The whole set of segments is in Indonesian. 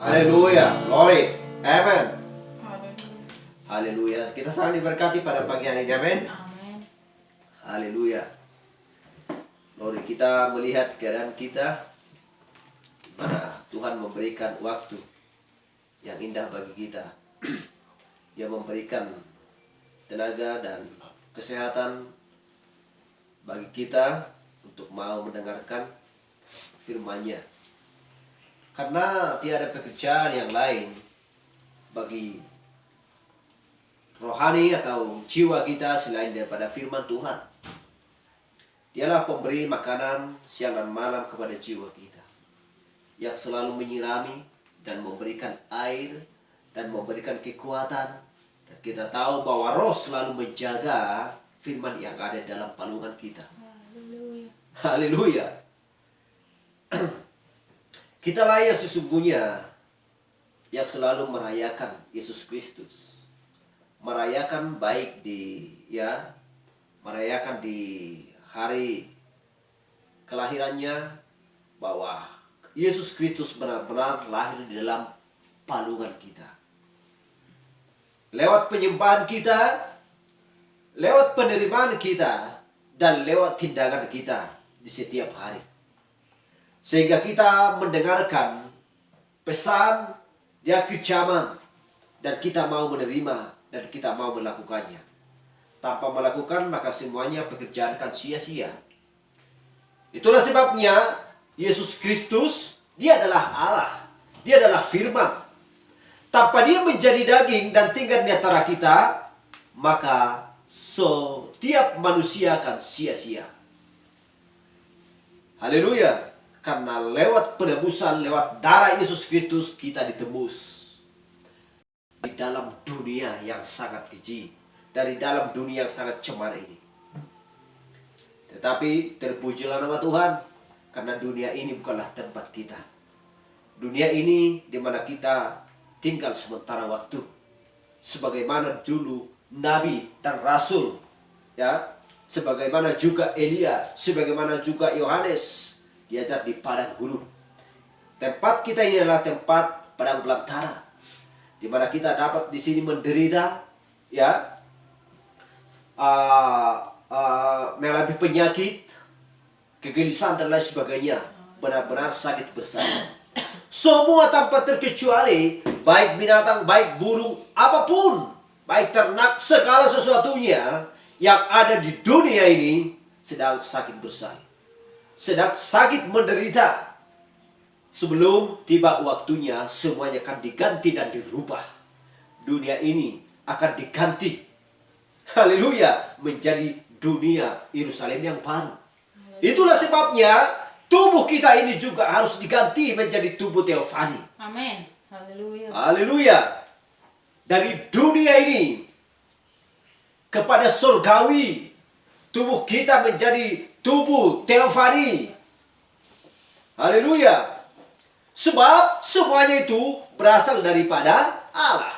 Haleluya, glory, amen. Haleluya. Haleluya. Kita sangat diberkati pada pagi hari ini, amin. Amin. Haleluya. Glory, kita melihat keadaan kita di mana Tuhan memberikan waktu yang indah bagi kita. Dia memberikan tenaga dan kesehatan bagi kita untuk mau mendengarkan firman-Nya. Karena tiada pekerjaan yang lain bagi rohani atau jiwa kita selain daripada firman Tuhan. Dialah pemberi makanan siang dan malam kepada jiwa kita, yang selalu menyirami dan memberikan air dan memberikan kekuatan. Dan kita tahu bahwa Roh selalu menjaga firman yang ada dalam palungan kita. Haleluya. Haleluya. Kitalah yang sesungguhnya yang selalu merayakan Yesus Kristus. Merayakan baik merayakan di hari kelahirannya, bahwa Yesus Kristus benar-benar lahir di dalam palungan kita. Lewat penyembahan kita, lewat penerimaan kita, dan lewat tindakan kita di setiap hari. Sehingga kita mendengarkan pesan dia kecaman, dan kita mau menerima dan kita mau melakukannya. Tanpa melakukan maka semuanya pekerjaan akan sia-sia. Itulah sebabnya Yesus Kristus, dia adalah Allah. Dia adalah firman. Tanpa dia menjadi daging dan tinggal di antara kita, maka setiap manusia akan sia-sia. Haleluya. Karena lewat penebusan, lewat darah Yesus Kristus kita ditebus. Di dalam dunia yang sangat keji, dari dalam dunia yang sangat cemar ini. Tetapi terpujilah nama Tuhan, karena dunia ini bukanlah tempat kita. Dunia ini di mana kita tinggal sementara waktu. Sebagaimana dulu Nabi dan Rasul, ya, sebagaimana juga Elia, sebagaimana juga Yohanes diajar di padang gurun. Tempat kita ini adalah tempat padang belantara, di mana kita dapat di sini menderita, ya, mengalami penyakit, kegelisahan dan lain sebagainya, benar-benar sakit bersama. Semua tanpa terkecuali, baik binatang, baik burung, apapun, baik ternak, segala sesuatunya yang ada di dunia ini sedang sakit bersalin, sedang sakit menderita. Sebelum tiba waktunya, semuanya akan diganti dan dirubah. Dunia ini akan diganti, haleluya, menjadi dunia Yerusalem yang baru. Itulah sebabnya tubuh kita ini juga harus diganti menjadi tubuh teofani. Amin. Haleluya. Haleluya. Dari dunia ini kepada surgawi, tubuh kita menjadi tubuh teofani. Haleluya. Sebab semuanya itu berasal daripada Allah.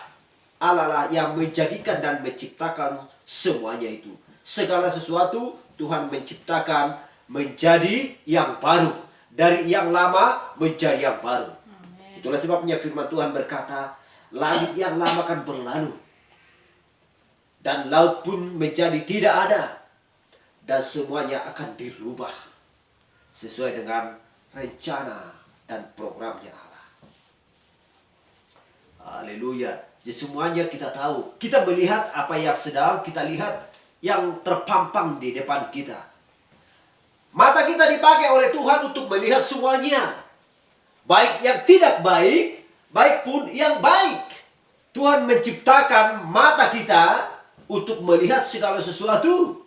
Allah lah yang menjadikan dan menciptakan semuanya itu. Segala sesuatu Tuhan menciptakan menjadi yang baru. Dari yang lama menjadi yang baru. Amen. Itulah sebabnya firman Tuhan berkata, langit yang lama akan berlalu, dan laut pun menjadi tidak ada, dan semuanya akan dirubah sesuai dengan rencana dan programnya Allah. Haleluya. Jadi semuanya kita tahu. Kita melihat apa yang sedang kita lihat, yang terpampang di depan kita. Mata kita dipakai oleh Tuhan untuk melihat semuanya. Baik yang tidak baik, baik pun yang baik. Tuhan menciptakan mata kita untuk melihat segala sesuatu.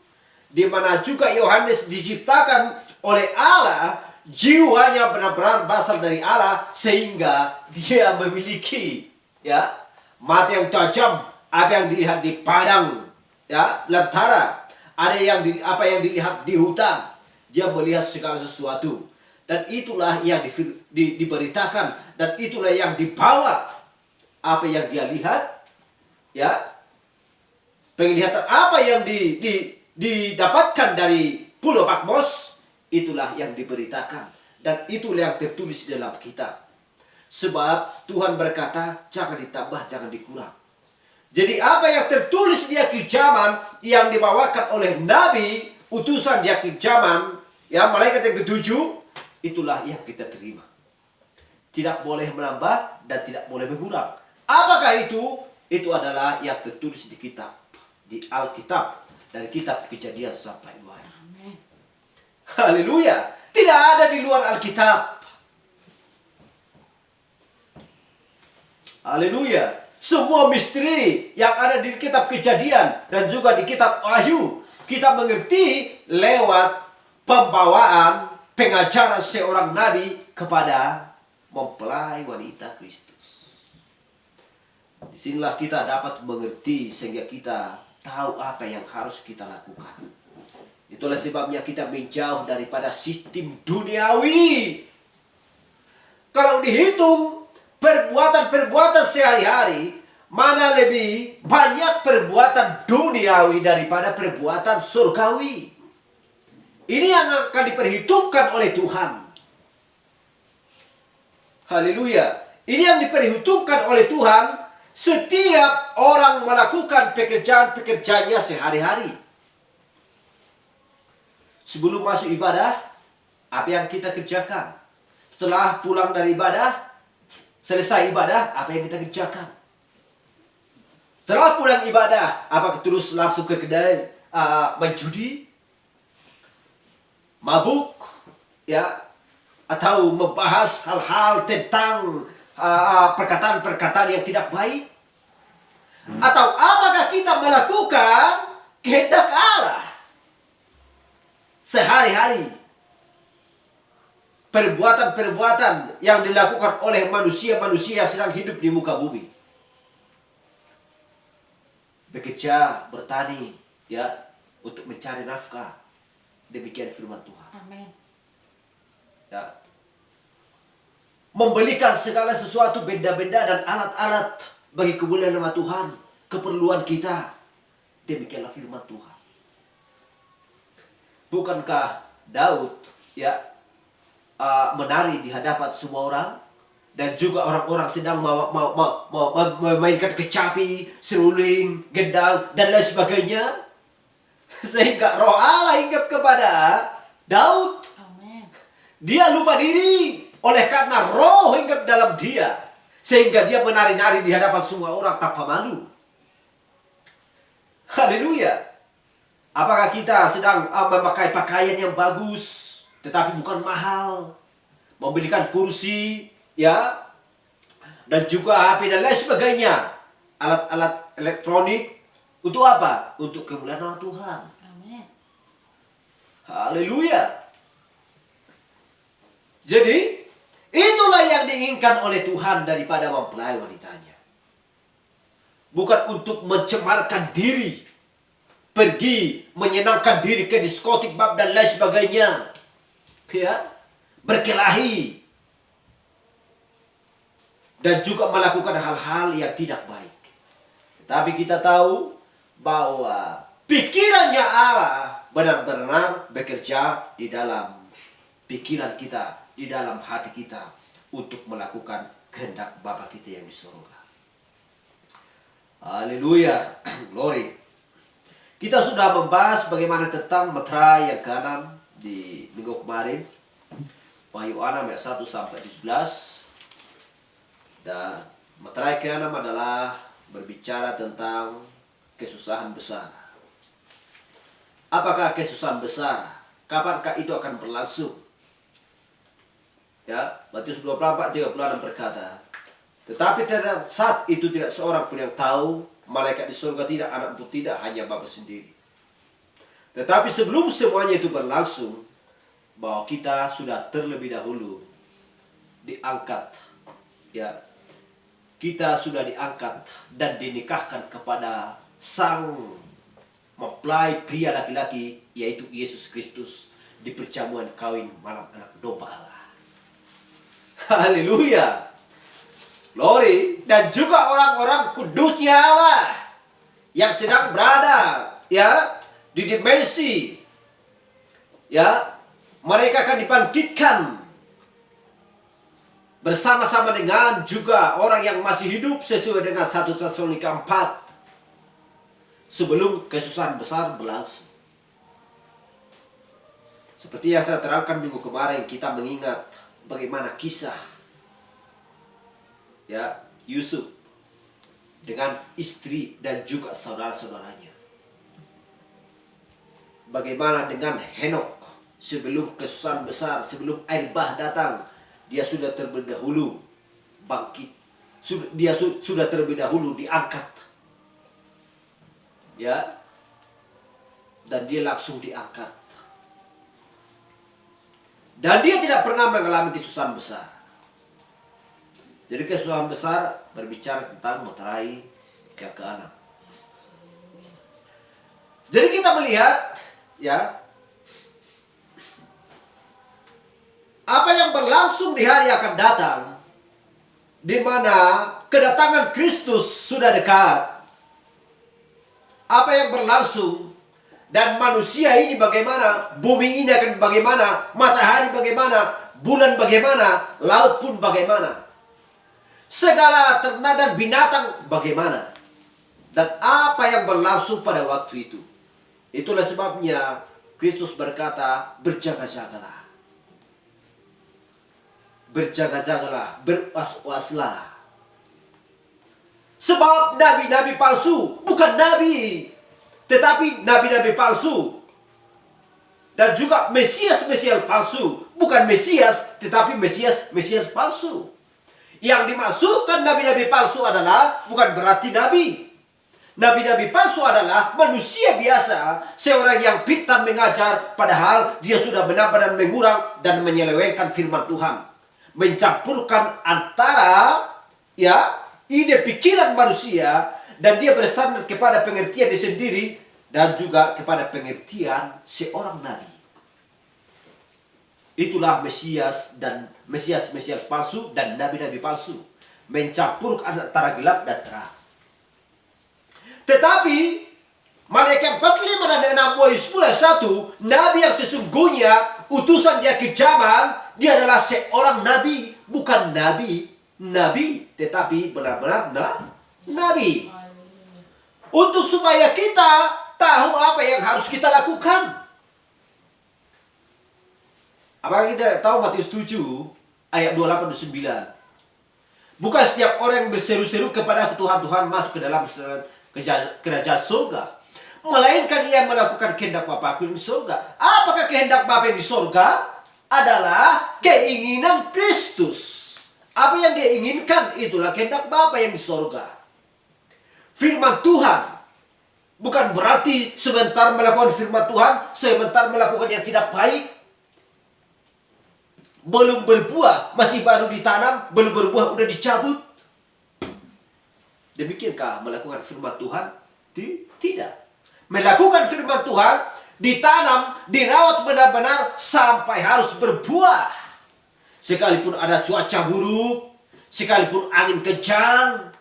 Di mana juga Yohanes diciptakan oleh Allah, jiwanya benar-benar berasal dari Allah, sehingga dia memiliki, ya, mata yang tajam. Apa yang dilihat di padang, ya, belantara, ada yang apa yang dilihat di hutan, dia melihat segala sesuatu. Dan itulah yang diberitakan, dan itulah yang dibawa. Apa yang dia lihat, ya, penglihatan apa yang didapatkan dari Pulau Patmos, itulah yang diberitakan, dan itulah yang tertulis dalam kitab. Sebab Tuhan berkata, jangan ditambah, jangan dikurang. Jadi apa yang tertulis di akhir zaman yang dibawakan oleh Nabi, utusan di akhir zaman, ya malaikat yang ketujuh, itulah yang kita terima. Tidak boleh menambah dan tidak boleh berkurang. Apakah itu? Itu adalah yang tertulis di kitab, di Alkitab, dari kitab Kejadian sampai Wahyu. Amin. Haleluya. Tidak ada di luar Alkitab. Haleluya. Semua misteri yang ada di kitab Kejadian dan juga di kitab Wahyu, kita mengerti lewat pembawaan pengajaran seorang nabi kepada mempelai wanita Kristus. Disinilah kita dapat mengerti sehingga kita tahu apa yang harus kita lakukan. Itulah sebabnya kita menjauh daripada sistem duniawi. Kalau dihitung perbuatan-perbuatan sehari-hari, mana lebih banyak perbuatan duniawi daripada perbuatan surgawi. Ini yang akan diperhitungkan oleh Tuhan. Haleluya. Ini yang diperhitungkan oleh Tuhan setiap orang melakukan pekerjaan-pekerjaannya sehari-hari. Sebelum masuk ibadah, apa yang kita kerjakan? Setelah pulang dari ibadah, selesai ibadah, apa yang kita kerjakan? Setelah pulang ibadah, apakah terus langsung ke kedai menjudi, mabuk, ya, atau membahas hal-hal tentang perkataan-perkataan yang tidak baik? Atau apakah kita melakukan kehendak Allah sehari-hari? Perbuatan-perbuatan yang dilakukan oleh manusia-manusia yang sedang hidup di muka bumi. Bekerja, bertani, ya, untuk mencari nafkah. Demikian firman Tuhan. Amin. Ya. Membelikan segala sesuatu, benda-benda dan alat-alat bagi kemuliaan nama Tuhan, keperluan kita. Demikianlah firman Tuhan. Bukankah Daud, ya, menari di hadapan semua orang, dan juga orang-orang sedang memainkan kecapi, seruling, gendang, dan lain sebagainya, sehingga roh Allah hinggap kepada Daud. Amin. Dia lupa diri oleh karena roh hinggap dalam dia, sehingga dia menari-nari di hadapan semua orang tanpa malu. Haleluya. Apakah kita sedang memakai pakaian yang bagus tetapi bukan mahal, membelikan kursi, ya, dan juga HP dan lain sebagainya, alat-alat elektronik, untuk apa? Untuk kemuliaan nama Tuhan. Amin. Haleluya. Jadi itulah yang diinginkan oleh Tuhan daripada mempelai wanitanya. Bukan untuk mencemarkan diri, pergi menyenangkan diri ke diskotik, bab dan lain sebagainya, ya, berkelahi, dan juga melakukan hal-hal yang tidak baik. Tapi kita tahu bahwa pikirannya Allah benar-benar bekerja di dalam pikiran kita, di dalam hati kita, untuk melakukan kehendak Bapa kita yang di surga. Haleluya. Glory. Kita sudah membahas bagaimana tentang meterai yang ke-6 di minggu kemarin, Wahyu 6 ayat 1 sampai 17. Dan meterai ke-6 adalah berbicara tentang kesusahan besar. Apakah kesusahan besar? Kapankah itu akan berlangsung? Ya, Matius 24:36 berkata, tetapi saat itu tidak seorang pun yang tahu, malaikat di surga tidak, anak pun tidak, hanya Bapa sendiri. Tetapi sebelum semuanya itu berlangsung, bahwa kita sudah terlebih dahulu diangkat, ya, kita sudah diangkat dan dinikahkan kepada sang mempelai pria laki-laki, yaitu Yesus Kristus, di perjamuan kawin malam anak domba Allah. Haleluya. Glory. Dan juga orang-orang kudusnya Allah yang sedang berada, ya, di dimensi, ya, mereka akan dibangkitkan bersama-sama dengan juga orang yang masih hidup sesuai dengan 1 Tesalonika 4 sebelum kesusahan besar berlangsung. Seperti yang saya terangkan minggu kemarin, kita mengingat bagaimana kisah Yusuf dengan istri dan juga saudara-saudaranya. Bagaimana dengan Henok sebelum kesusahan besar, sebelum air bah datang, dia sudah terlebih dahulu bangkit. Dia sudah terlebih dahulu diangkat. Dan dia langsung diangkat. Dan dia tidak pernah mengalami kesusahan besar. Jadi kesusahan besar berbicara tentang meterai yang ke-6. Jadi kita melihat apa yang berlangsung di hari akan datang, di mana kedatangan Kristus sudah dekat. Apa yang berlangsung dan manusia ini bagaimana, bumi ini akan bagaimana, matahari bagaimana, bulan bagaimana, laut pun bagaimana, segala ternak dan binatang bagaimana, dan apa yang berlangsung pada waktu itu. Itulah sebabnya Kristus berkata, berjaga-jagalah, berjaga-jagalah, berwas-waslah. Sebab nabi-nabi palsu, bukan nabi, tetapi nabi-nabi palsu. Dan juga Mesias-Mesias palsu, bukan Mesias, tetapi Mesias-Mesias palsu. Yang dimaksudkan nabi-nabi palsu adalah bukan berarti nabi. Nabi-nabi palsu adalah manusia biasa, seorang yang pintar mengajar, padahal dia sudah benar-benar mengurang dan menyelewengkan firman Tuhan. Mencampurkan antara ide pikiran manusia, dan dia bersandar kepada pengertian dia sendiri dan juga kepada pengertian seorang nabi. Itulah Mesias dan Mesias palsu dan nabi-nabi palsu, mencampur antara gelap dan terang. Tetapi Malaikat 45 dan 6 Wahyu 10:1, nabi yang sesungguhnya utusan dia ke zaman, dia adalah seorang nabi, bukan nabi, tetapi benar-benar nabi. Untuk supaya kita tahu apa yang harus kita lakukan. Apakah kita tahu Matius 7 ayat 28-29? Bukan setiap orang yang berseru-seru kepada Tuhan masuk ke dalam kerajaan surga, melainkan ia melakukan kehendak Bapa-Ku yang di surga. Apakah kehendak Bapa yang di surga? Adalah keinginan Kristus. Apa yang dia inginkan itulah kehendak Bapa yang di surga. Firman Tuhan bukan berarti sebentar melakukan firman Tuhan, sebentar melakukan yang tidak baik. Belum berbuah, masih baru ditanam, belum berbuah udah dicabut. Demikiankah melakukan firman Tuhan? Tidak. Melakukan firman Tuhan, ditanam, dirawat benar-benar sampai harus berbuah. Sekalipun ada cuaca buruk, sekalipun angin kencang,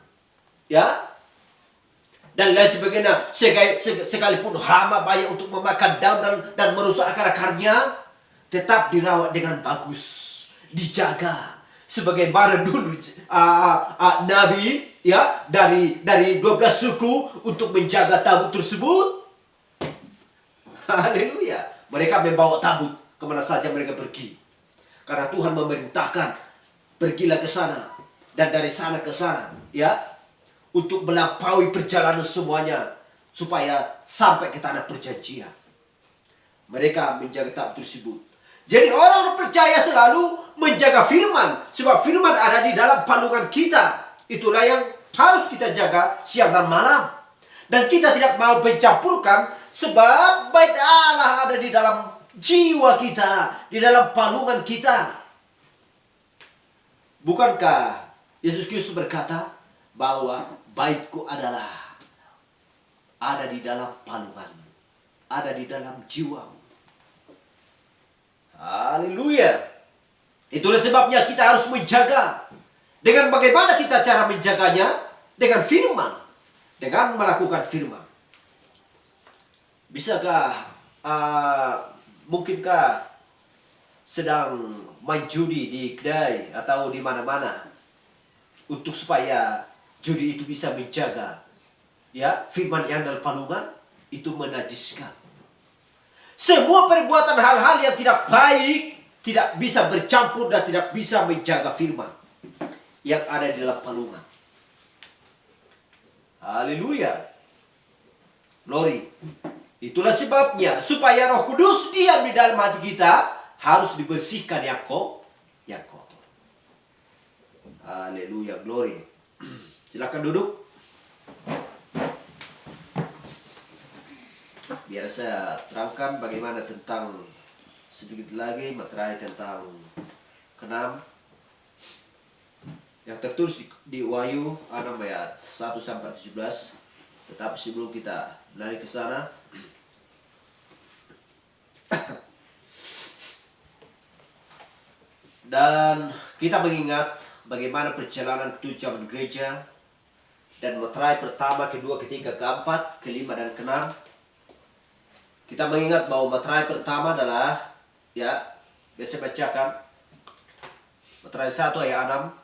dan lain sebagainya, sekalipun hama banyak untuk memakan daun dan merusak akar-akarnya, tetap dirawat dengan bagus, dijaga. Sebagaimana dulu Nabi dari 12 suku untuk menjaga tabut tersebut. Haleluya. Mereka membawa tabut kemana saja mereka pergi. Karena Tuhan memerintahkan, pergilah ke sana dan dari sana ke sana, untuk melampaui perjalanan semuanya supaya sampai ke tanah perjanjian. Mereka menjaga tabut tersebut. Jadi orang percaya selalu menjaga firman, sebab firman ada di dalam palungan kita. Itulah yang harus kita jaga siang dan malam. Dan kita tidak mau mencampurkan, sebab bait Allah ada di dalam jiwa kita, di dalam palungan kita. Bukankah Yesus Kristus berkata bahwa baitku adalah ada di dalam palungan, ada di dalam jiwamu. Haleluya. Itulah sebabnya kita harus menjaga. Dengan bagaimana kita cara menjaganya? Dengan firman, dengan melakukan firman. Bisakah mungkinkah sedang main judi di kedai atau di mana-mana, untuk supaya judi itu bisa menjaga ya firman yang dalam palungan, itu menajiskan. Semua perbuatan hal-hal yang tidak baik tidak bisa bercampur dan tidak bisa menjaga firman yang ada di dalam palungan. Haleluya. Glory. Itulah sebabnya supaya Roh Kudus diam di dalam hati kita, harus dibersihkan yang kotor. Haleluya, glory. Silakan duduk. Biar saya terangkan bagaimana tentang sedikit lagi materai tentang keenam yang tertulis di Wahyu 6 ayat 1 sampai 17. Tetapi sebelum kita lari ke sana, dan kita mengingat bagaimana perjalanan tujuan gereja dan materai pertama, kedua, ketiga, keempat, kelima, dan keenam. Kita mengingat bahwa materai pertama adalah, ya, biasa bacakan materai 1 ayat 6.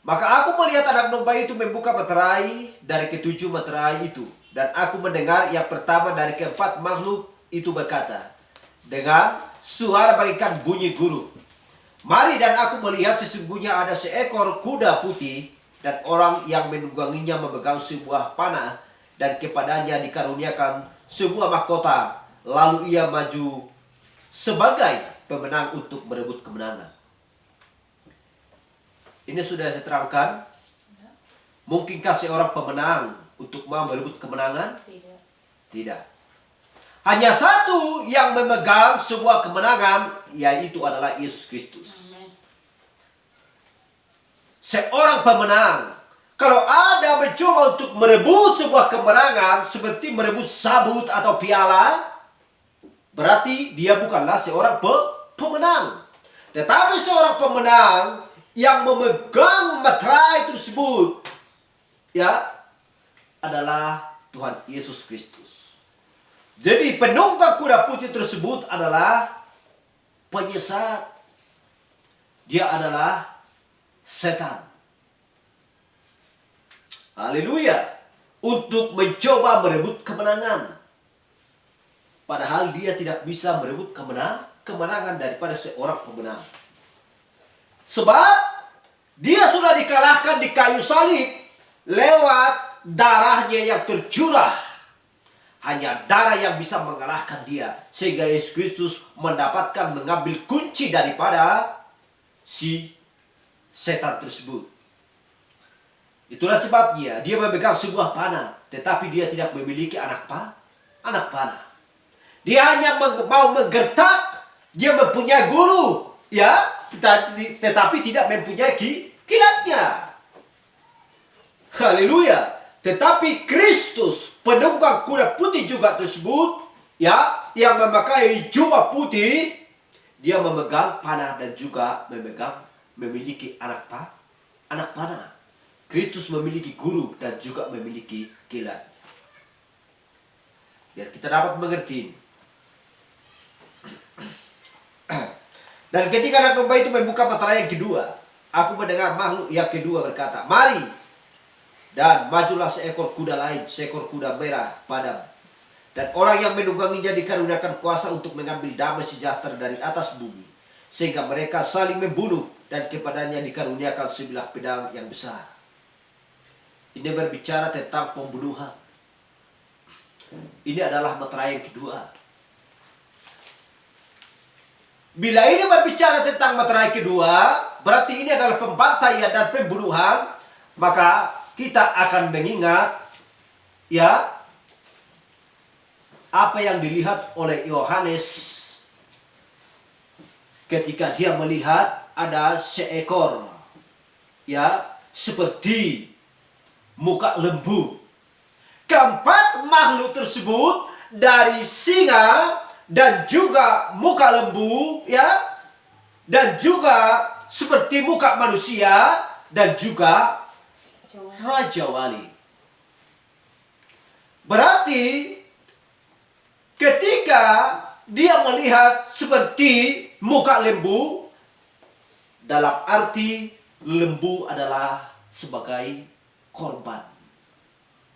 Maka aku melihat anak domba itu membuka materai dari ketujuh materai itu, dan aku mendengar yang pertama dari keempat makhluk itu berkata dengan suara bagaikan bunyi guru, mari, dan aku melihat sesungguhnya ada seekor kuda putih, dan orang yang menungganginya memegang sebuah panah, dan kepadanya dikaruniakan sebuah mahkota. Lalu ia maju sebagai pemenang untuk merebut kemenangan. Ini sudah saya terangkan. Mungkinkah seorang pemenang untuk mau merebut kemenangan? Tidak. Tidak. Hanya satu yang memegang sebuah kemenangan, yaitu adalah Yesus Kristus. Amin. Seorang pemenang, kalau ada mencoba untuk merebut sebuah kemenangan seperti merebut sabut atau piala, berarti dia bukanlah seorang pemenang. Tetapi seorang pemenang yang memegang materai tersebut, ya, adalah Tuhan Yesus Kristus. Jadi penunggang kuda putih tersebut adalah penyesat. Dia adalah setan. Haleluya. Untuk mencoba merebut kemenangan. Padahal dia tidak bisa merebut kemenangan daripada seorang pemenang. Sebab dia sudah dikalahkan di kayu salib lewat darahnya yang tercurah. Hanya darah yang bisa mengalahkan dia. Sehingga Yesus Kristus mendapatkan mengambil kunci daripada si setan tersebut. Itulah sebabnya dia memegang sebuah panah, tetapi dia tidak memiliki anak panah. Dia hanya mau menggertak, dia mempunyai guru, ya, tetapi tidak mempunyai kilatnya. Haleluya. Tetapi Kristus, penunggang kuda putih juga tersebut, ya, yang memakai jubah putih, dia memegang panah dan juga memiliki anak panah. Kristus memiliki guru dan juga memiliki kilat. Biar kita dapat mengerti. Dan ketika anak domba itu membuka materai yang kedua, aku mendengar makhluk yang kedua berkata, mari, dan majulah seekor kuda lain, seekor kuda merah padam. Dan orang yang menungganginya dikaruniakan kuasa untuk mengambil damai sejahtera dari atas bumi, sehingga mereka saling membunuh, dan kepadanya dikaruniakan sebilah pedang yang besar. Ini berbicara tentang pembunuhan. Ini adalah materai yang kedua. Bila ini berbicara tentang materai kedua, berarti ini adalah pembantaian dan pembunuhan, maka kita akan mengingat, ya, apa yang dilihat oleh Yohanes ketika dia melihat ada seekor, ya, seperti muka lembu. Keempat makhluk tersebut dari singa dan juga muka lembu, ya, dan juga seperti muka manusia dan juga Raja Wali. Berarti ketika dia melihat seperti muka lembu dalam arti lembu adalah sebagai korban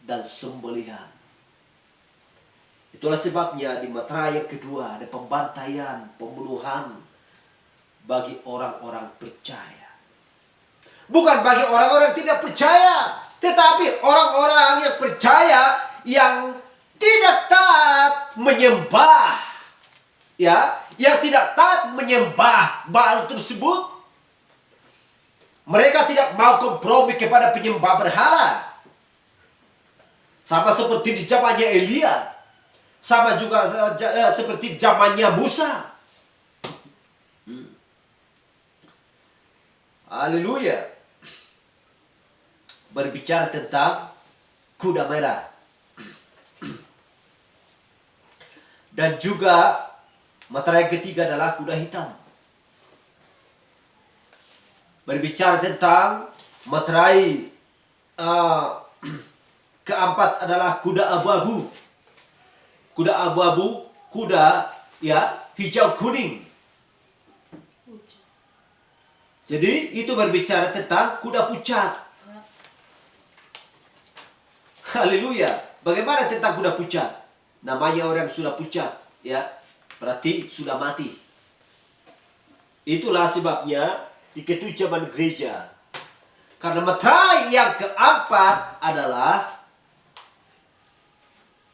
dan sembelihan. Itulah sebabnya di Materai yang kedua ada pembantaian, pembunuhan bagi orang-orang percaya. Bukan bagi orang-orang tidak percaya, tetapi orang-orang yang percaya yang tidak taat menyembah, ya, yang tidak taat menyembah Baal tersebut. Mereka tidak mau kompromi kepada penyembah berhala. Sama seperti di zamannya Elia. Sama juga seperti zamannya Musa. Haleluya. Berbicara tentang kuda merah. Dan juga materai ketiga adalah kuda hitam. Berbicara tentang materai keempat adalah kuda abu-abu. Kuda abu-abu, kuda ya hijau kuning. Jadi itu berbicara tentang kuda pucat. Haleluya. Bagaimana tentang kuda pucat? Namanya orang sudah pucat, ya. Berarti sudah mati. Itulah sebabnya di ketujuh zaman gereja. Karena materai yang keempat adalah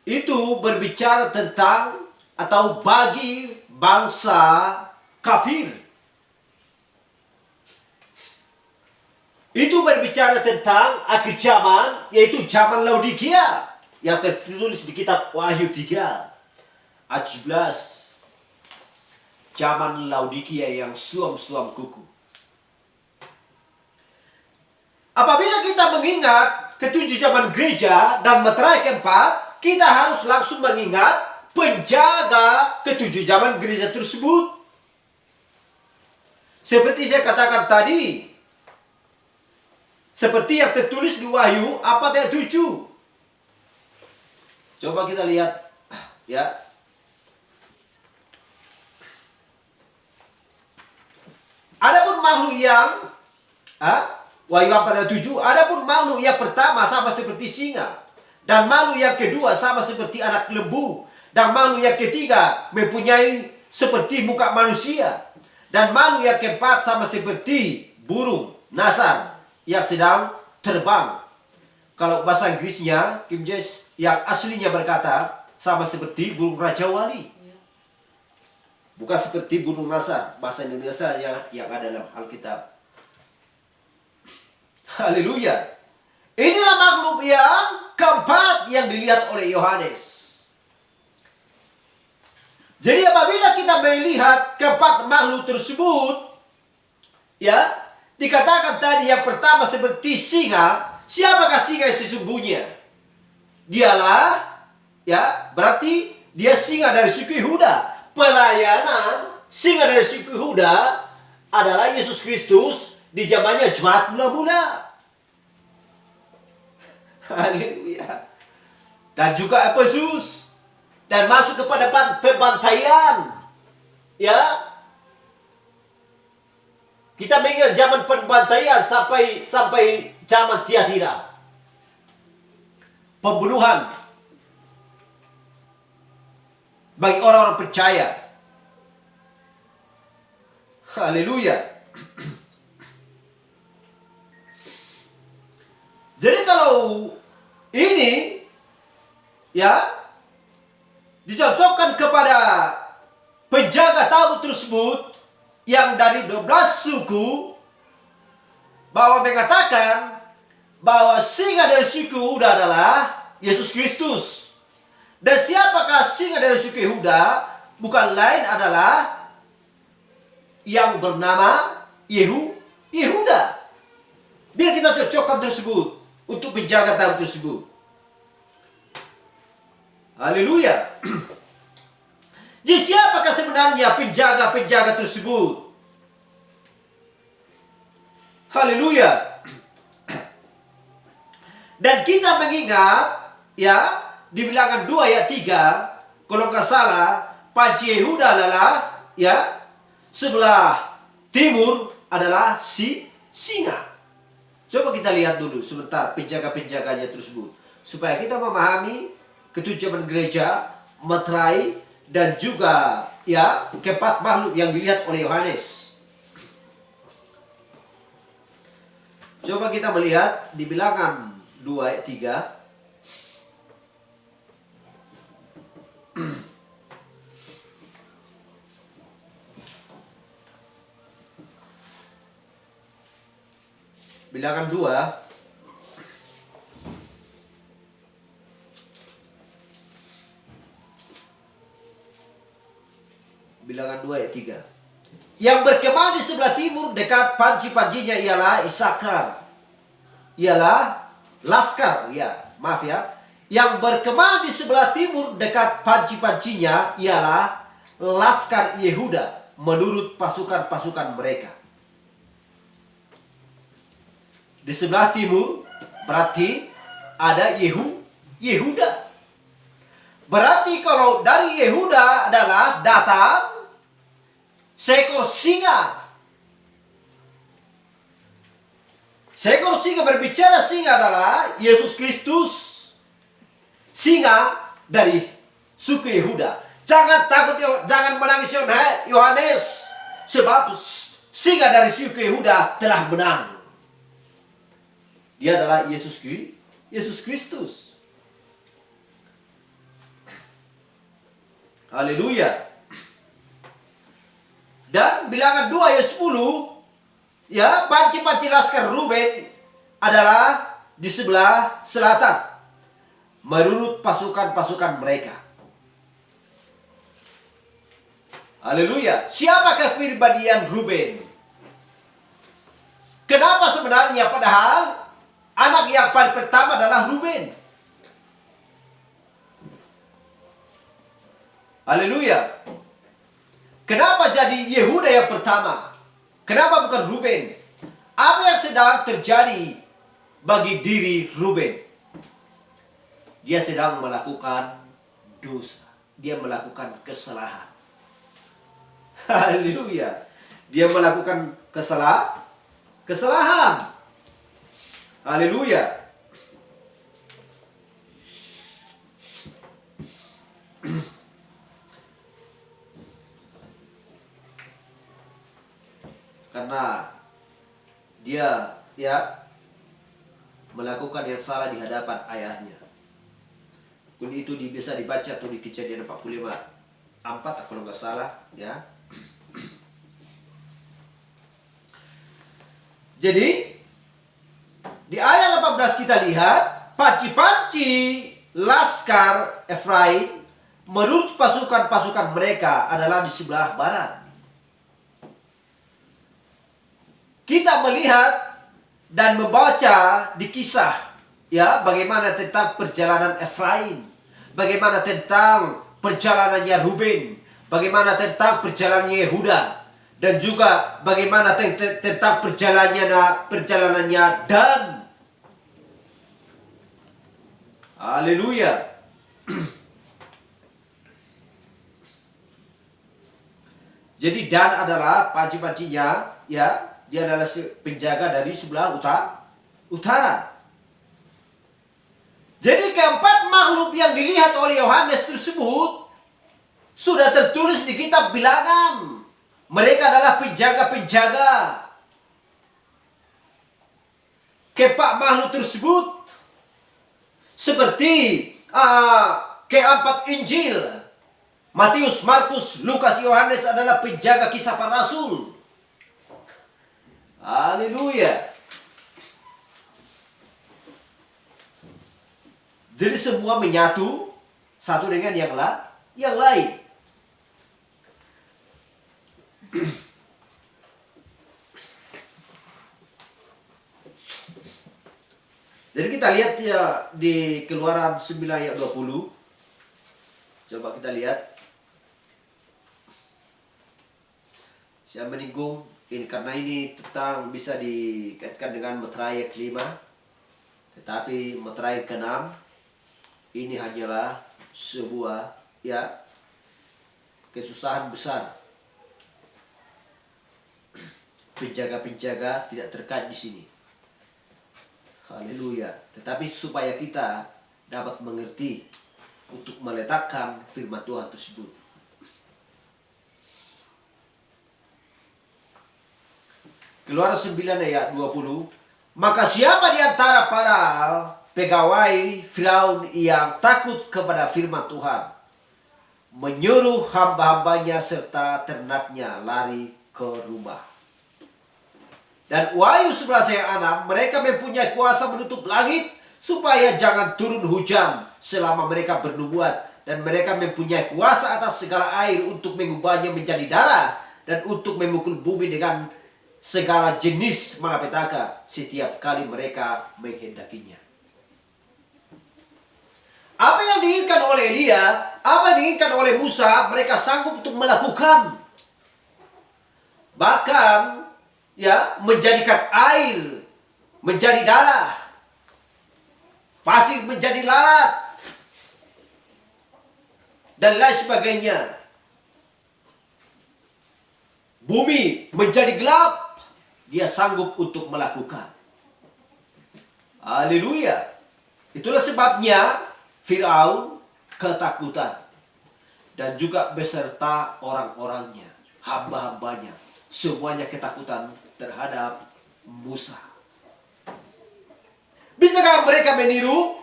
itu berbicara tentang atau bagi bangsa kafir. Itu berbicara tentang akhir zaman, yaitu zaman Laodikia yang tertulis di kitab Wahyu 3 ayat 17. Zaman Laodikia yang suam-suam kuku. Apabila kita mengingat ketujuh zaman gereja dan materai keempat, kita harus langsung mengingat penjaga ketujuh zaman gereja tersebut. Seperti saya katakan tadi, seperti yang tertulis di Wahyu 4 ayat 7. Coba kita lihat, ya. Adapun makhluk yang Wahyu 4 ayat 7, adapun makhluk yang pertama sama seperti singa, dan makhluk yang kedua sama seperti anak lembu, dan makhluk yang ketiga mempunyai seperti muka manusia, dan makhluk yang keempat sama seperti burung nasar yang sedang terbang. Kalau bahasa Inggrisnya King James yang aslinya berkata sama seperti burung Raja Wali. Bukan seperti burung nasar, bahasa Indonesia yang ada dalam Alkitab. Haleluya. Inilah makhluk yang keempat yang dilihat oleh Yohanes. Jadi apabila kita melihat keempat makhluk tersebut, ya, dikatakan tadi yang pertama seperti singa. Siapakah singa yang sesungguhnya? Dialah, ya, berarti dia singa dari suku Yehuda. Pelayanan singa dari suku Yehuda adalah Yesus Kristus di zamannya jemaat mula-mula. Haleluya. Dan juga Efesus. Dan masuk kepada pembantaian. Ya. Kita mengingat zaman pembantaian sampai zaman Tiatira. Pembunuhan bagi orang-orang percaya. Haleluya. Jadi kalau ini, ya, dicocokkan kepada penjaga tabut tersebut yang dari 12 suku, bahwa mengatakan bahwa singa dari suku Yehuda adalah Yesus Kristus. Dan siapakah singa dari suku Yehuda? Bukan lain adalah yang bernama Yehuda. Biar kita cocokkan tersebut untuk penjaga tabut tersebut. Haleluya. Jadi siapakah sebenarnya penjaga-penjaga tersebut? Haleluya. Dan kita mengingat, ya, di Bilangan 2 ayat 3, kalau nggak salah, panci Yehuda adalah, ya, sebelah timur adalah singa. Coba kita lihat dulu sebentar penjaga-penjaganya tersebut, supaya kita memahami ketujuan gereja, meterai, dan juga ya keempat makhluk yang dilihat oleh Yohanes. Coba kita melihat di Bilangan 2 ayat 3. Bilangan 2 ayat 3. Yang berkemah di sebelah timur dekat panci-pancinya ialah Isakar. Ialah Laskar, ya, maaf ya. Yang berkemah di sebelah timur dekat panci-pancinya ialah Laskar Yehuda menurut pasukan-pasukan mereka. Di sebelah timur berarti ada Yehuda. Berarti kalau dari Yehuda adalah datang seekor singa. Seekor singa berbicara, singa adalah Yesus Kristus. Singa dari suku Yehuda. Jangan takut, jangan menangis Yohanes, sebab singa dari suku Yehuda telah menang. Dia adalah Yesus Kristus. Haleluya. Dan Bilangan 2 ayat 10, ya, panci-panci Laskar Ruben adalah di sebelah selatan menurut pasukan-pasukan mereka. Haleluya. Siapakah kepribadian Ruben? Kenapa sebenarnya padahal anak yang paling pertama adalah Ruben? Haleluya. Kenapa jadi Yehuda yang pertama? Kenapa bukan Ruben? Apa yang sedang terjadi bagi diri Ruben? Dia sedang melakukan dosa. Dia melakukan kesalahan. Haleluya. Dia melakukan kesalahan. Haleluya. Karena dia melakukan yang salah di hadapan ayahnya. Itu bisa dibaca tuh di Kejadian 45 4 kalau nggak salah, ya. Jadi di ayat 18 kita lihat panci-panci Laskar Efraim menurut pasukan-pasukan mereka adalah di sebelah barat. Kita melihat dan membaca di kisah, ya, bagaimana tentang perjalanan Efraim, bagaimana tentang perjalanannya Ruben, bagaimana tentang perjalanannya Yehuda, dan juga bagaimana tentang perjalanannya Dan. Haleluya. Jadi Dan adalah panci-pancinya, ya. Dia adalah penjaga dari sebelah utara. Jadi keempat makhluk yang dilihat oleh Yohanes tersebut sudah tertulis di kitab Bilangan. Mereka adalah penjaga-penjaga. Keempat makhluk tersebut seperti keempat Injil. Matius, Markus, Lukas, Yohanes adalah penjaga kisah para rasul. Haleluya. Jadi semua menyatu satu dengan yang lain. Jadi kita lihat ya di Keluaran 9 ayat 20. Coba kita lihat. Saya menyinggung ini karena ini tentang bisa dikaitkan dengan meterai yang kelima. Tetapi meterai keenam ini hanyalah sebuah kesusahan besar. penjaga-penjaga tidak terkait di sini. Haleluya. Tetapi supaya kita dapat mengerti untuk meletakkan firman Tuhan tersebut. Keluaran 9 ayat 20. Maka siapa di antara para pegawai Firaun yang takut kepada firman Tuhan, menyuruh hamba-hambanya serta ternaknya lari ke rumah. Dan Wahyu 11 ayat 6, mereka mempunyai kuasa menutup langit supaya jangan turun hujan selama mereka bernubuat. Dan mereka mempunyai kuasa atas segala air untuk mengubahnya menjadi darah dan untuk memukul bumi dengan segala jenis malapetaka setiap kali mereka menghendakinya. Apa yang diinginkan oleh Elia, apa yang diinginkan oleh Musa, mereka sanggup untuk melakukan. Bahkan ya, menjadikan air menjadi darah, pasir menjadi lalat, dan lain sebagainya. Bumi menjadi gelap, dia sanggup untuk melakukan. Haleluya. Itulah sebabnya Firaun ketakutan. Dan juga beserta orang-orangnya, hamba-hambanya. Semuanya ketakutan terhadap Musa. Bisakah mereka meniru?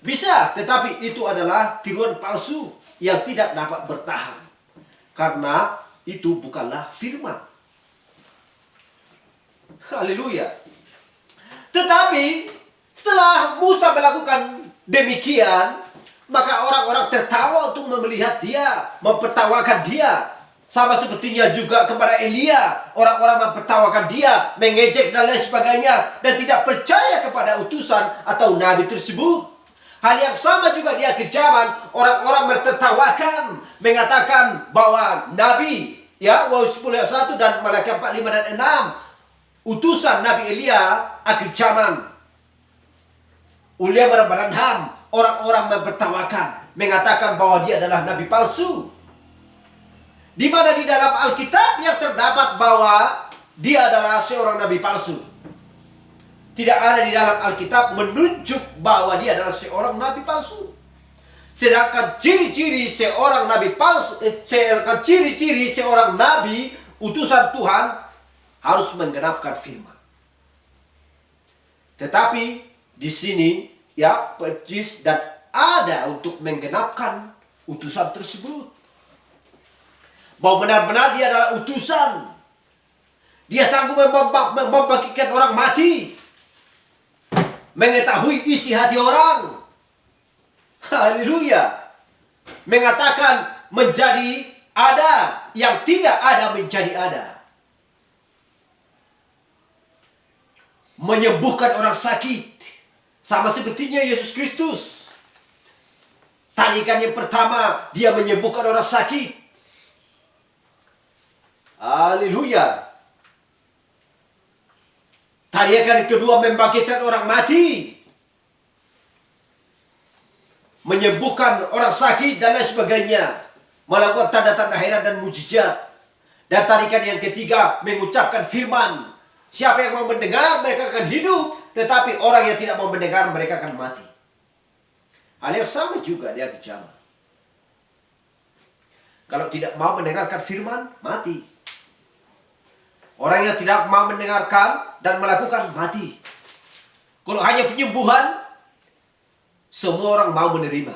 Bisa, tetapi itu adalah tiruan palsu yang tidak dapat bertahan. Karena itu bukanlah firman. Haleluya. Tetapi setelah Musa melakukan demikian, maka orang-orang tertawa untuk melihat dia, mempertawakan dia. Sama sepertinya juga kepada Elia, orang-orang mempertawakan dia, mengejek dan lain sebagainya, dan tidak percaya kepada utusan atau nabi tersebut. Hal yang sama juga di akhir zaman, orang-orang mentertawakan, mengatakan bahwa nabi, ya, Wahyu 10 ayat 1 dan Malaki 4, 5 dan 6, utusan Nabi Elia akhir zaman. Ulia Branham, orang-orang mempertawakan, mengatakan bahwa dia adalah nabi palsu. Di mana di dalam Alkitab yang terdapat bahwa dia adalah seorang nabi palsu. Tidak ada di dalam Alkitab menunjuk bahwa dia adalah seorang nabi palsu. Sedangkan ciri-ciri seorang nabi palsu, ciri-ciri seorang nabi utusan Tuhan harus menggenapkan firman. Tetapi di sini ya percis dan ada untuk menggenapkan utusan tersebut. Bahwa benar-benar dia adalah utusan. Dia sanggup membangkitkan orang mati, mengetahui isi hati orang. Haleluya. Mengatakan menjadi ada, yang tidak ada menjadi ada. Menyembuhkan orang sakit, sama sepertinya Yesus Kristus. Tarikan yang pertama, dia menyembuhkan orang sakit. Haleluya. Tarikan kedua, membangkitkan orang mati, menyembuhkan orang sakit dan lain sebagainya, melakukan tanda-tanda heran dan mujizat. Dan tarikan yang ketiga, mengucapkan firman. Siapa yang mau mendengar, mereka akan hidup. Tetapi orang yang tidak mau mendengar, mereka akan mati. Hal yang sama juga dia bicara. Kalau tidak mau mendengarkan firman, mati. Orang yang tidak mau mendengarkan dan melakukan, mati. Kalau hanya penyembuhan, semua orang mau menerima.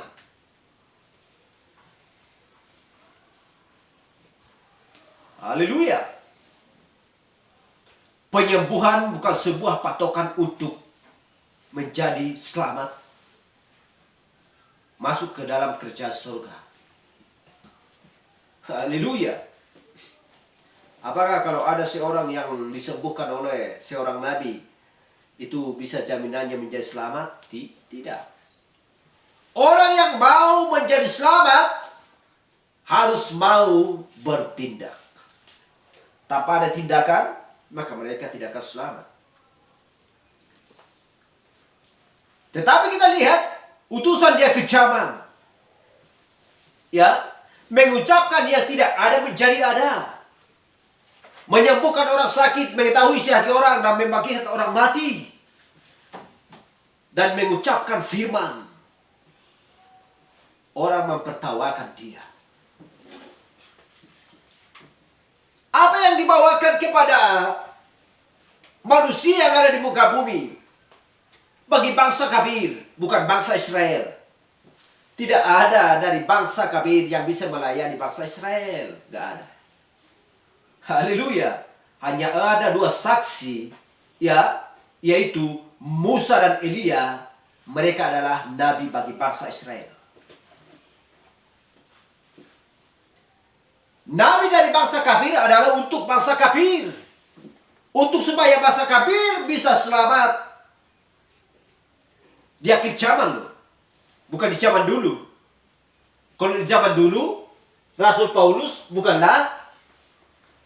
Haleluya. Penyembuhan bukan sebuah patokan untuk menjadi selamat, masuk ke dalam kerjaan surga. Haleluya. Apakah kalau ada seorang yang disembuhkan oleh seorang nabi, itu bisa jaminannya menjadi selamat? Tidak. Orang yang mau menjadi selamat harus mau bertindak. Tanpa ada tindakan, maka mereka tidak akan selamat. Tetapi kita lihat utusan dia ke zaman, ya, mengucapkan yang tidak ada menjadi ada, menyembuhkan orang sakit, mengetahui isi hati orang, dan membangkitkan orang mati, dan mengucapkan firman. Orang mempertawakan dia. Apa yang dibawakan kepada manusia yang ada di muka bumi bagi bangsa kafir, bukan bangsa Israel. Tidak ada dari bangsa kafir yang bisa melayani bangsa Israel. Tidak ada. Haleluya. Hanya ada dua saksi, ya, yaitu Musa dan Elia. Mereka adalah nabi bagi bangsa Israel. Nabi dari bangsa kafir adalah untuk bangsa kafir. Untuk supaya bangsa kafir bisa selamat. Di akhir zaman loh. Bukan di zaman dulu. Kalau di zaman dulu, Rasul Paulus bukanlah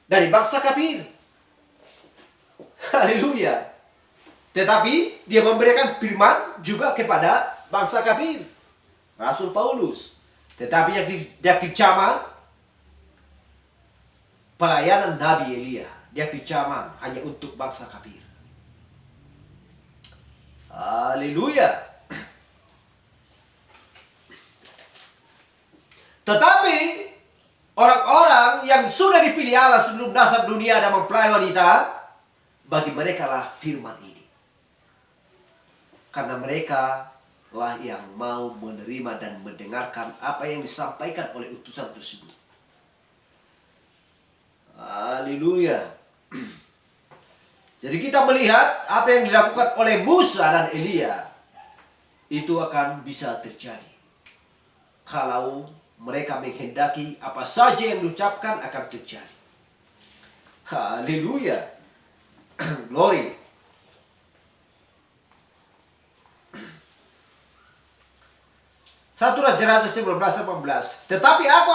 dari bangsa kafir. Haleluya. Tetapi dia memberikan firman juga kepada bangsa kafir. Rasul Paulus. Tetapi yang di akhir zaman, pelayanan Nabi Elia, dia kecaman hanya untuk bangsa kafir. Haleluya. Tetapi orang-orang yang sudah dipilih Allah sebelum dasar dunia dan mempelai wanita, bagi mereka lah firman ini. Karena mereka lah yang mau menerima dan mendengarkan apa yang disampaikan oleh utusan tersebut. Haleluya. Jadi kita melihat apa yang dilakukan oleh Musa dan Elia itu akan bisa terjadi kalau mereka menghendaki apa saja yang diucapkan akan terjadi. Haleluya. Glory. Satu Raja-Raja 19:18. Tetapi aku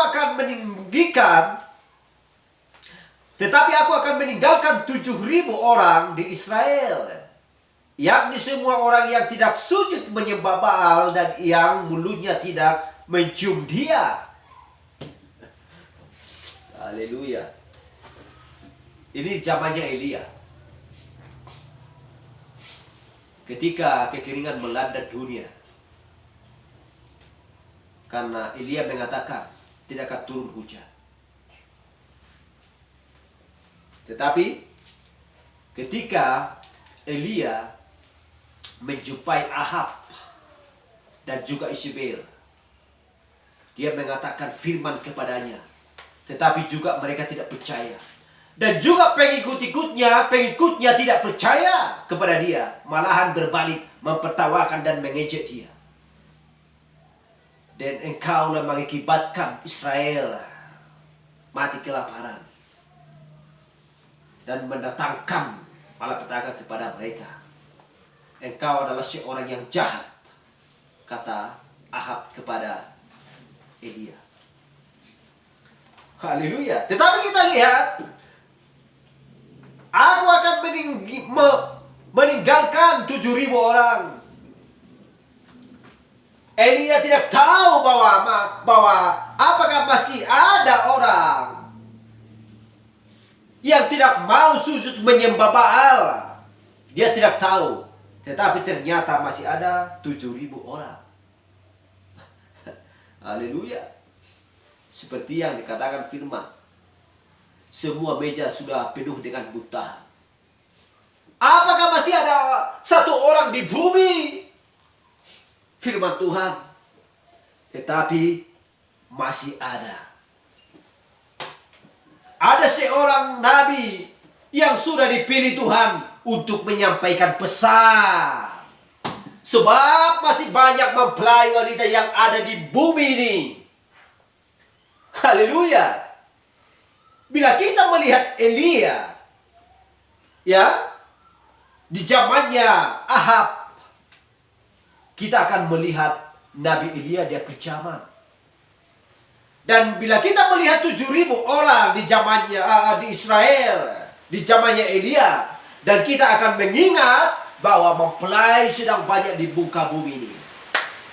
akan meninggalkan 7.000 orang di Israel, yakni semua orang yang tidak sujud menyembah Baal dan yang mulutnya tidak mencium dia. Haleluya. Ini zamannya Elia. Ketika kekeringan melanda dunia, karena Elia mengatakan tidak akan turun hujan. Tetapi ketika Elia menjumpai Ahab dan juga Isabel, dia mengatakan firman kepadanya, tetapi juga mereka tidak percaya. Dan juga pengikutnya tidak percaya kepada dia, malahan berbalik mempertawakan dan mengejek dia. Dan engkaulah mengakibatkan Israel mati kelaparan dan mendatangkan malapetaka kepada mereka. Engkau adalah seorang yang jahat, kata Ahab kepada Elia. Haleluya. Tetapi kita lihat, aku akan meninggalkan 7.000 orang. Elia tidak tahu bahwa apakah masih ada orang yang tidak mau sujud menyembah Baal. Dia tidak tahu. Tetapi ternyata masih ada 7.000 orang. Haleluya. Seperti yang dikatakan firman, semua meja sudah penuh dengan muntahan. Apakah masih ada satu orang di bumi? Firman Tuhan. Tetapi masih ada. Ada seorang nabi yang sudah dipilih Tuhan untuk menyampaikan pesan. Sebab masih banyak mempelai wanita yang ada di bumi ini. Haleluya. Bila kita melihat Elia, ya, di zamannya Ahab, kita akan melihat Nabi Elia dia kecaman. Dan bila kita melihat 7.000 orang di zamannya di Israel, di zamannya Elia, dan kita akan mengingat bahwa mempelai sedang banyak di muka bumi ini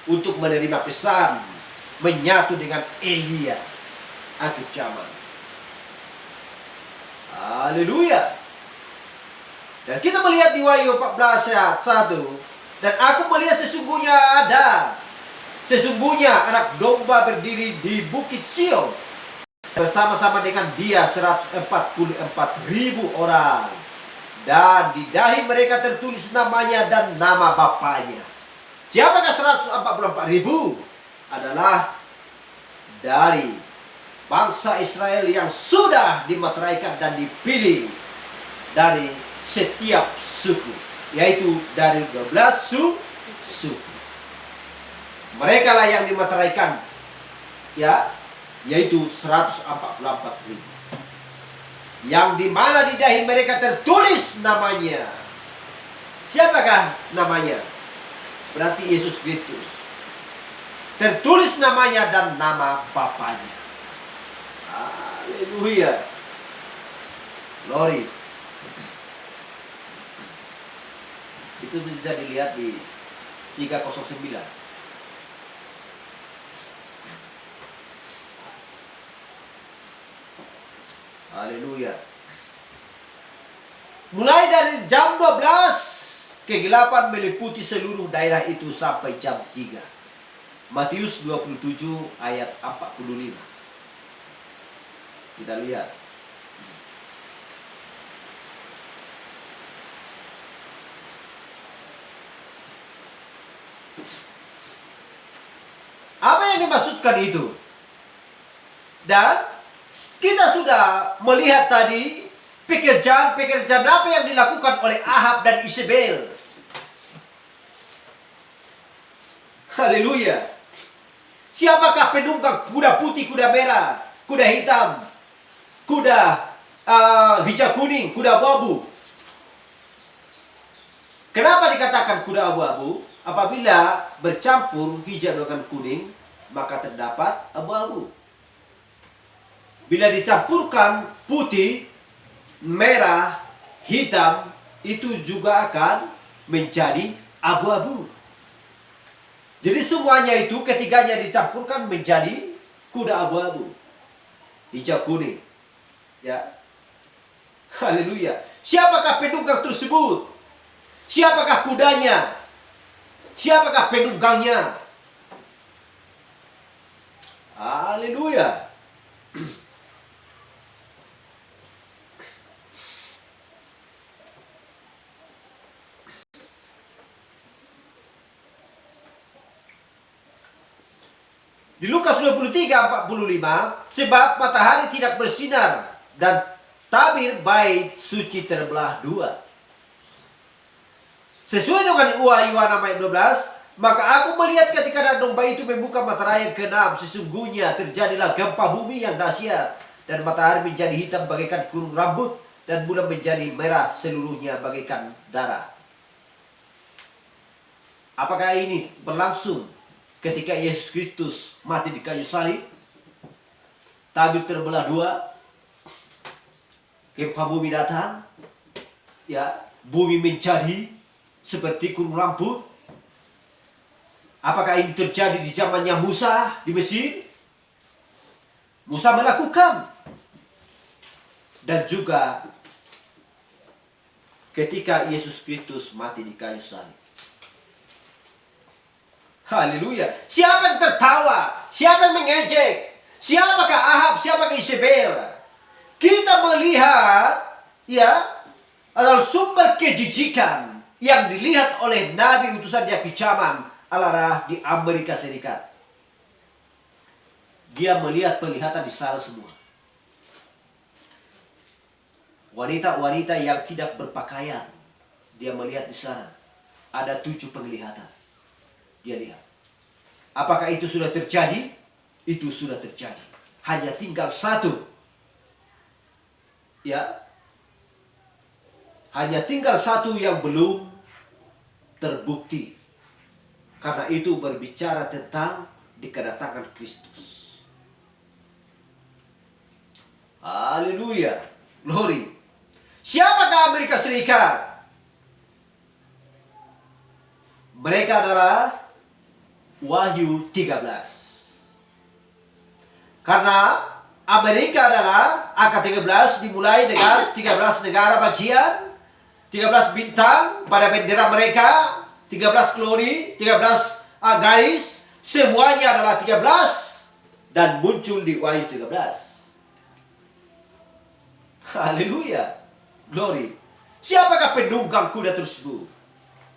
untuk menerima pesan menyatu dengan Elia akhir zaman. Haleluya. Dan kita melihat di Wahyu 14 ayat 1. Dan aku melihat sesungguhnya anak domba berdiri di bukit Sion. Bersama-sama dengan dia 144.000 orang. Dan di dahi mereka tertulis namanya dan nama Bapaknya. Siapakah 144.000? Adalah dari bangsa Israel yang sudah dimeteraikan dan dipilih dari setiap suku, yaitu dari 12 suku. Mereka lah yang dimeteraikan, ya, yaitu 144.000. Yang dimana di dahi mereka tertulis namanya. Siapakah namanya? Berarti Yesus Kristus. Tertulis namanya dan nama Bapaknya. Haleluya. Glory. Itu bisa dilihat di 309. Haleluya. Mulai dari jam 12, kegelapan meliputi seluruh daerah itu sampai jam 3. Matius 27 ayat 45. Kita lihat. Apa yang dimaksudkan itu? Dan kita sudah melihat tadi pekerjaan-pekerjaan apa yang dilakukan oleh Ahab dan Isabel. Haleluya. Siapakah penunggang kuda putih, kuda merah, kuda hitam, kuda hijau kuning, kuda abu-abu? Kenapa dikatakan kuda abu-abu? Apabila bercampur hijau dengan kuning, maka terdapat abu-abu. Bila dicampurkan putih, merah, hitam, itu juga akan menjadi abu-abu. Jadi semuanya itu ketiganya dicampurkan menjadi kuda abu-abu, hijau kuning. Ya. Haleluya. Siapakah penunggang tersebut? Siapakah kudanya? Siapakah penunggangnya? Haleluya. Di Lukas 23:45, sebab matahari tidak bersinar dan tabir bait suci terbelah dua. Sesuai dengan Wahyu 6 ayat 12, maka aku melihat ketika anak domba itu membuka materai yang ke-6, sesungguhnya terjadilah gempa bumi yang dahsyat, dan matahari menjadi hitam bagaikan kurung rambut, dan bulan menjadi merah seluruhnya bagaikan darah. Apakah ini berlangsung ketika Yesus Kristus mati di kayu salib? Tabir terbelah dua, gempa bumi datang, ya, bumi menjadi seperti kurung rambut. Apakah ini terjadi di zamannya Musa di Mesir? Musa melakukan. Dan juga ketika Yesus Kristus mati di kayu salib. Haleluya. Siapa yang tertawa? Siapa yang mengejek? Siapakah Ahab? Siapakah Isabel? Kita melihat, ya, adalah sumber kejijikan yang dilihat oleh nabi utusan di akhir zaman adalah di Amerika Serikat. Dia melihat penglihatan di sana semua. Wanita-wanita yang tidak berpakaian, dia melihat di sana. Ada 7 penglihatan. Dia lihat. Apakah itu sudah terjadi? Itu sudah terjadi. Hanya tinggal 1. Ya. Hanya tinggal 1 yang belum terbukti. Karena itu berbicara tentang kedatangan Kristus. Haleluya. Glory. Siapakah Amerika Serikat? Mereka adalah Wahyu 13. Karena Amerika adalah angka 13 dimulai dengan 13 negara bagian, 13 bintang pada bendera mereka, 13 glory, 13 garis, semuanya adalah 13 dan muncul di Wahyu 13. Haleluya. Glory. Siapakah penunggang kuda tersebut?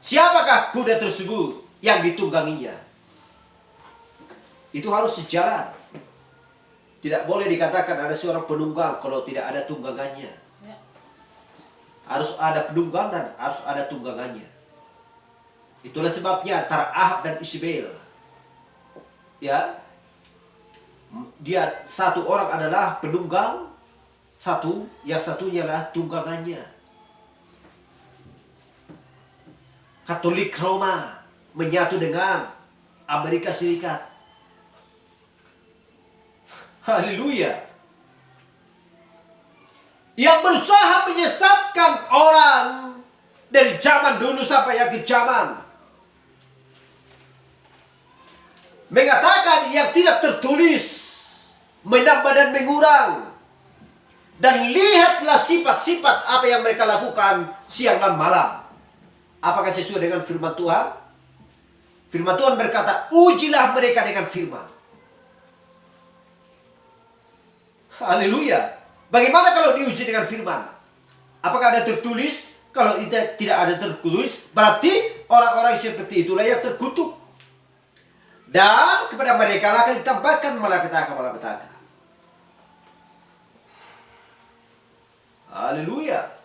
Siapakah kuda tersebut yang ditungganginya? Itu harus sejalan. Tidak boleh dikatakan ada seorang penunggang kalau tidak ada tunggangannya. Ya. Harus ada penunggang dan harus ada tunggangannya. Itulah sebabnya antara Ahab dan Isabel, ya, dia satu orang adalah penunggang, yang satunya adalah tunggangannya. Katolik Roma menyatu dengan Amerika Serikat. Haleluya. Yang berusaha menyesatkan orang dari zaman dulu sampai akhir zaman. Mengatakan yang tidak tertulis, menambah dan mengurang. Dan lihatlah sifat-sifat apa yang mereka lakukan siang dan malam. Apakah sesuai dengan firman Tuhan? Firman Tuhan berkata, ujilah mereka dengan firman. Haleluya. Bagaimana kalau diuji dengan firman? Apakah ada tertulis? Kalau tidak ada tertulis, berarti orang-orang seperti itulah yang terkutuk. Dan kepada mereka akan ditambahkan malapetaka. Haleluya.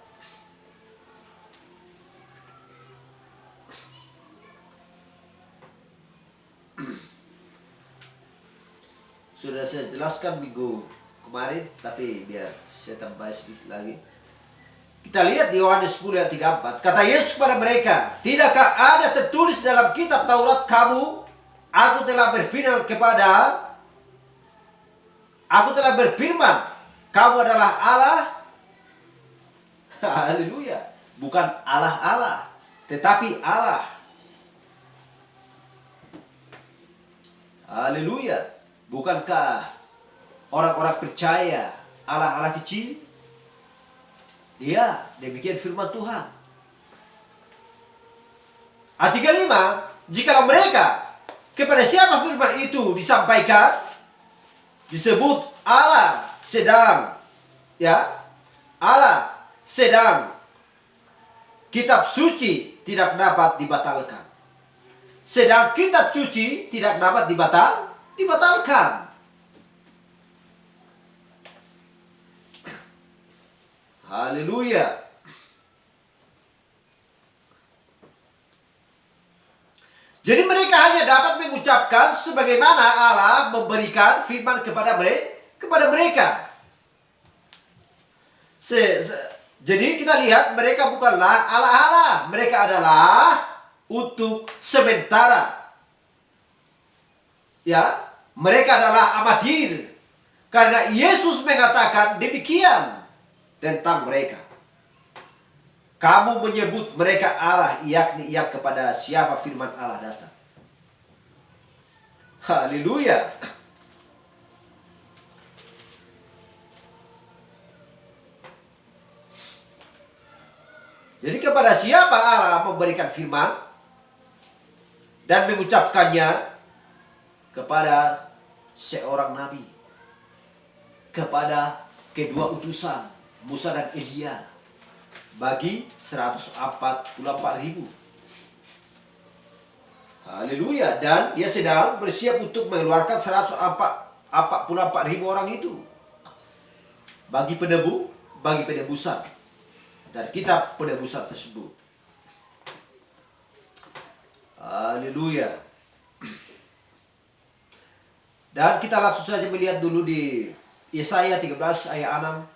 Sudah saya jelaskan minggu kemarin, tapi biar saya tambah sedikit lagi. Kita lihat di Yohanes 10 ayat 34. Kata Yesus kepada mereka, tidakkah ada tertulis dalam kitab Taurat kamu, aku telah berfirman, kamu adalah Allah. Haleluya. Bukan Allah, tetapi Allah. Haleluya. Bukankah orang-orang percaya Allah kecil? Iya, demikian firman Tuhan. Ayat 35, jikalau mereka kepada siapa firman itu disampaikan, disebut Allah sedang, Allah sedang, kitab suci tidak dapat dibatalkan. Sedang kitab suci tidak dapat dibatalkan. Haleluya. Jadi mereka hanya dapat mengucapkan sebagaimana Allah memberikan firman kepada mereka. Jadi kita lihat mereka bukanlah Allah. Mereka adalah untuk sementara. Ya, mereka adalah amatir. Karena Yesus mengatakan demikian tentang mereka. Kamu menyebut mereka Allah, yakni yang kepada siapa firman Allah datang. Haleluya. Jadi kepada siapa Allah memberikan firman dan mengucapkannya? Kepada seorang nabi, kepada kedua utusan Musa dan Elia, bagi 144.000. Haleluya. Dan dia sedang bersiap untuk mengeluarkan 144.000 orang itu bagi penebusan dari kitab penebusan tersebut. Haleluya. Dan kita langsung saja melihat dulu di Yesaya 13 ayat 6.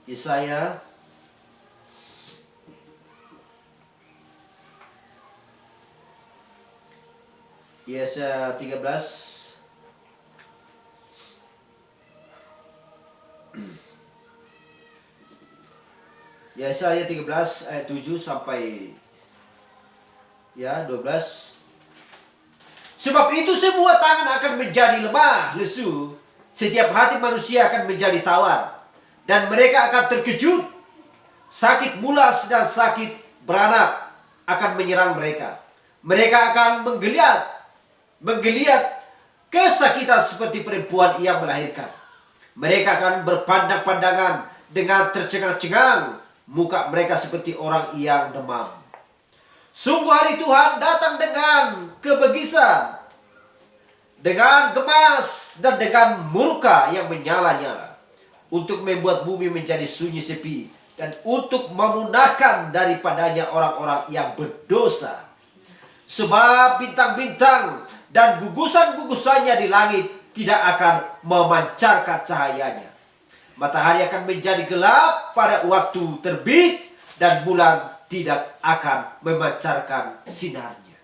Yesaya Yesaya 13 ayat 6. Yesaya 13 ayat 7 sampai 12. Sebab itu semua tangan akan menjadi lemah lesu, setiap hati manusia akan menjadi tawar, dan mereka akan terkejut. Sakit mulas dan sakit beranak akan menyerang mereka. Mereka akan menggeliat kesakitan seperti perempuan yang melahirkan. Mereka akan berpandang-pandangan dengan tercengang-cengang. Muka mereka seperti orang yang demam. Sungguh hari Tuhan datang dengan kebegisan, dengan gemas, dan dengan murka yang menyala-nyala, untuk membuat bumi menjadi sunyi sepi, dan untuk memunahkan daripadanya orang-orang yang berdosa. Sebab bintang-bintang dan gugusan-gugusannya di langit tidak akan memancarkan cahayanya. Matahari akan menjadi gelap pada waktu terbit, dan bulan tidak akan memancarkan sinarnya.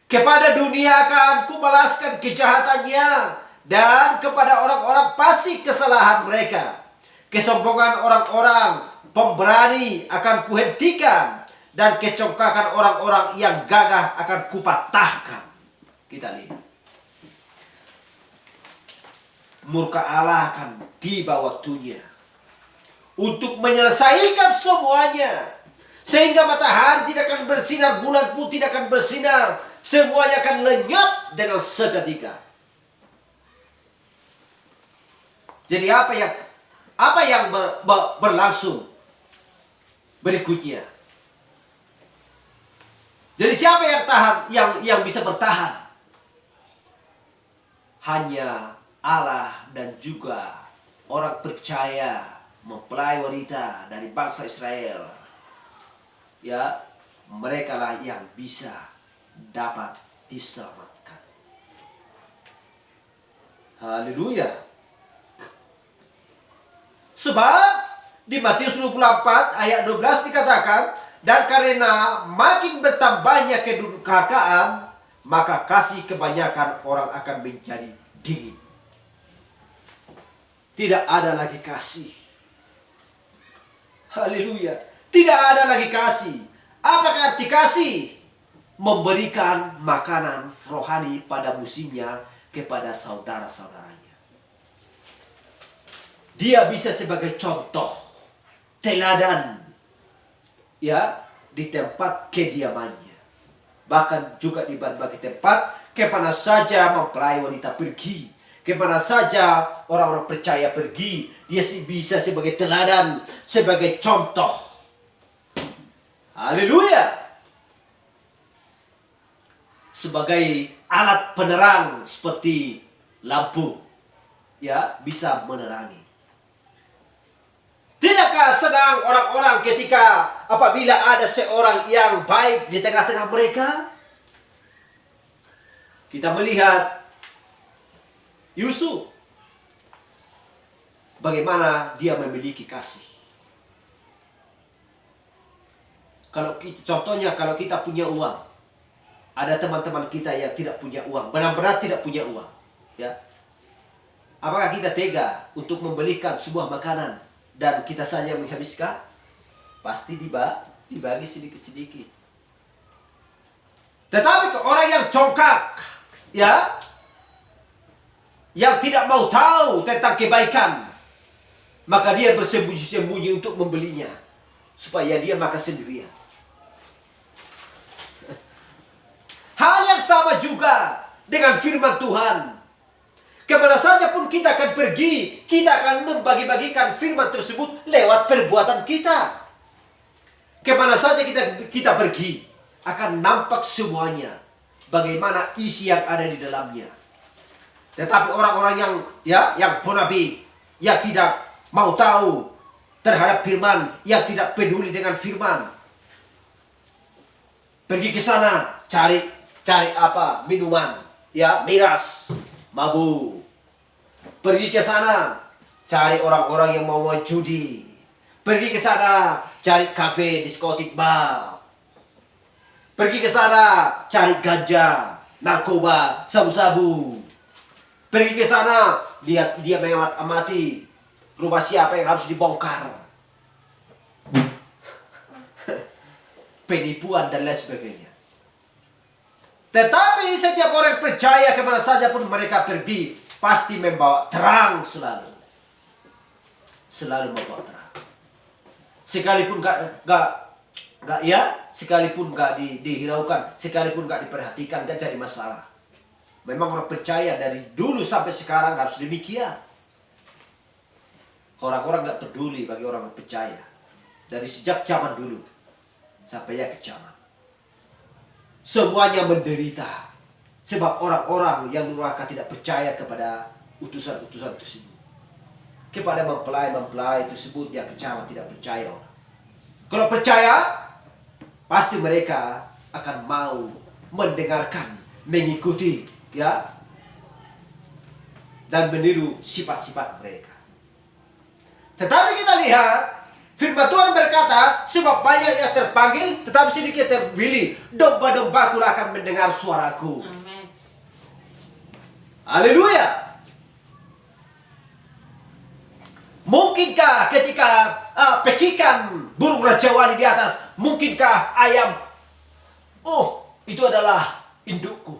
Kepada dunia akan kubalaskan kejahatannya, dan kepada orang-orang fasik kesalahan mereka. Kesombongan orang-orang pemberani akan kuhentikan, dan kecongkakan orang-orang yang gagah akan kupatahkan. Kita lihat. Murka Allah akan tiba waktunya untuk menyelesaikan semuanya. Sehingga matahari tidak akan bersinar, bulan pun tidak akan bersinar. Semuanya akan lenyap dengan seketika. Jadi apa yang berlangsung berikutnya? Jadi siapa yang tahan, yang bisa bertahan? Hanya Allah dan juga orang percaya mempelai wanita dari bangsa Israel. Ya, mereka lah yang bisa dapat diselamatkan. Haleluya. Sebab di Matius 24 ayat 12 dikatakan, dan karena makin bertambahnya kedurhakaan, maka kasih kebanyakan orang akan menjadi dingin. Tidak ada lagi kasih. Haleluya. Tidak ada lagi kasih. Apakah arti kasih? Memberikan makanan rohani pada musimnya kepada saudara-saudaranya. Dia bisa sebagai contoh, teladan, ya, di tempat kediamannya. Bahkan juga di berbagai tempat, kemana saja mempelai wanita pergi, kemana saja orang-orang percaya pergi, dia bisa sebagai teladan, sebagai contoh. Haleluya. Sebagai alat penerang seperti lampu, ya, bisa menerangi. Tidakkah senang orang-orang ketika apabila ada seorang yang baik di tengah-tengah mereka? Kita melihat Yusuf, bagaimana dia memiliki kasih. Contohnya kalau kita punya uang, ada teman-teman kita yang tidak punya uang, benar-benar tidak punya uang, ya. Apakah kita tega untuk membelikan sebuah makanan dan kita saja menghabiskan? Pasti dibagi sedikit-sedikit. Tetapi ke orang yang congkak, ya, yang tidak mau tahu tentang kebaikan, maka dia bersembunyi-sembunyi untuk membelinya, supaya dia makan sendirian. Hal yang sama juga dengan firman Tuhan. Kemana saja pun kita akan pergi, kita akan membagi-bagikan firman tersebut lewat perbuatan kita. Kemana saja kita pergi, akan nampak semuanya, bagaimana isi yang ada di dalamnya. Tetapi orang-orang yang ponabi, yang tidak mau tahu terhadap firman, yang tidak peduli dengan firman, pergi ke sana cari apa? Minuman, ya, miras, mabuk. Pergi ke sana cari orang-orang yang mau judi. Pergi ke sana cari kafe, diskotik, bar. Pergi ke sana cari ganja, narkoba, sabu-sabu. Pergi ke sana lihat dia mengamati rumah siapa yang harus dibongkar. penipuan dan lain sebagainya. Tetapi setiap orang percaya kemana saja pun mereka pergi, pasti membawa terang selalu. Selalu membawa terang. Sekalipun sekalipun gak dihiraukan, sekalipun gak diperhatikan, gak jadi masalah. Memang orang percaya dari dulu sampai sekarang harus demikian. Orang-orang gak peduli bagi orang yang percaya. Dari sejak zaman dulu sampai ya ke zaman. Semuanya menderita. Sebab orang-orang yang durhaka tidak percaya kepada utusan-utusan tersebut. Kepada mempelai-mempelai tersebut yang kecewa tidak percaya orang. Kalau percaya, pasti mereka akan mau mendengarkan, mengikuti, ya, dan meniru sifat-sifat mereka. Tetapi kita lihat, firman Tuhan berkata, sebab banyak yang terpanggil, tetapi sedikit terpilih. Domba-dombaku akan mendengar suaraku. Amin. Haleluya. Mungkinkah ketika pekikan burung raja wali di atas, mungkinkah ayam, oh itu adalah indukku.